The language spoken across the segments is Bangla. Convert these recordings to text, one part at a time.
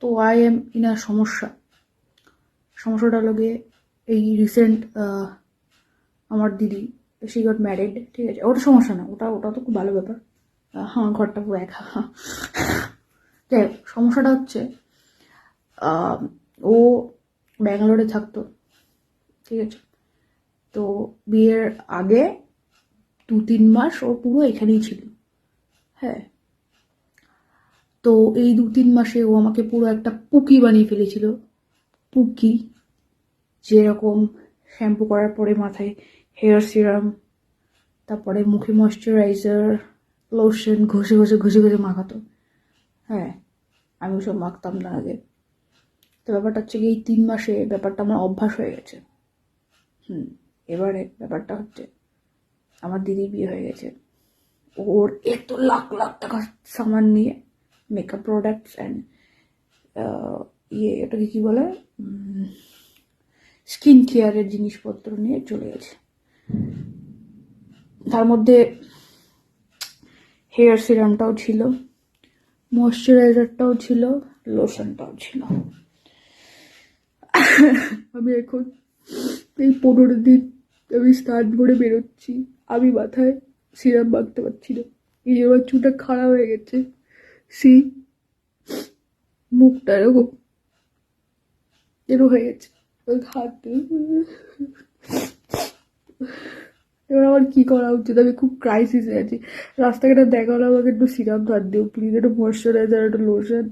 তো আই এম ইন আ সমস্যাটা হলো গিয়ে এই রিসেন্ট আমার দিদি শি গট ম্যারিড, ঠিক আছে, ওটা সমস্যা না, ওটা ওটা তো খুব ভালো ব্যাপার। আমার ঘরটা পুরো একা। যাই হোক, সমস্যাটা হচ্ছে ও ব্যাঙ্গালোরে থাকতো, ঠিক আছে। তো বিয়ের আগে 2-3 মাস ও পুরো এখানেই ছিল। হ্যাঁ, তো এই 2-3 মাসে ও আমাকে পুরো একটা পুকি বানিয়ে ফেলেছিল। পুকি, যেরকম শ্যাম্পু করার পরে মাথায় হেয়ার সিরাম, তারপরে মুখে ময়শ্চারাইজার, লোশন ঘষে ঘষে ঘষে ঘষে মাখাতো। হ্যাঁ, আমি ওসব মাখতাম না আগে। তো ব্যাপারটা হচ্ছে কি, এই 3 মাসে ব্যাপারটা আমার অভ্যাস হয়ে গেছে। এবারে ব্যাপারটা হচ্ছে আমার দিদির বিয়ে হয়ে গেছে, ওর এত লাখ লাখ টাকার সামান নিয়ে মেকআপ প্রোডাক্টস অ্যান্ড এটাকে কি বলে, স্কিন কেয়ারের জিনিসপত্র নিয়ে চলে গেছে। তার মধ্যে হেয়ার সিরামটাও ছিল, ময়শ্চারাইজারটাও ছিল, লোশনটাও ছিল। আমি এখন এই 15 দিন আমি স্নান করে বেরোচ্ছি, আমি মাথায় সিরাম মাখতে পারছি না। এই আমার চুলটা খারাপ হয়ে গেছে, মুখটা এরকম হয়ে গেছে, হাত। এবার আমার কি করা উচিত? আমি খুব ক্রাইসিসে আছি। রাস্তাঘাটে দেখা হলো আমাকে একটু সিরাম ধার দিও প্লিজ, একটু ময়শ্চারাইজার, একটু লোশন।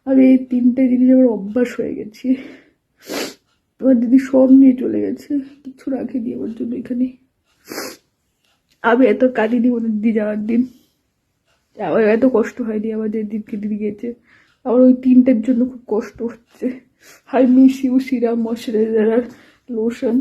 আমি এই 3টে জিনিস আমার অভ্যাস হয়ে গেছি। তোমার দিদি সব নিয়ে চলে গেছে, কিছু রাখেনি আমার জন্য এখানে। আমি এত কাটিনি মনে দিদি যাওয়ার দিন, আমার এত কষ্ট হয়নি আমার যে দিদিকে দিদি গেছে। আমার ওই 3টের জন্য খুব কষ্ট হচ্ছে। I miss you serum, moisturiser আর লোশন।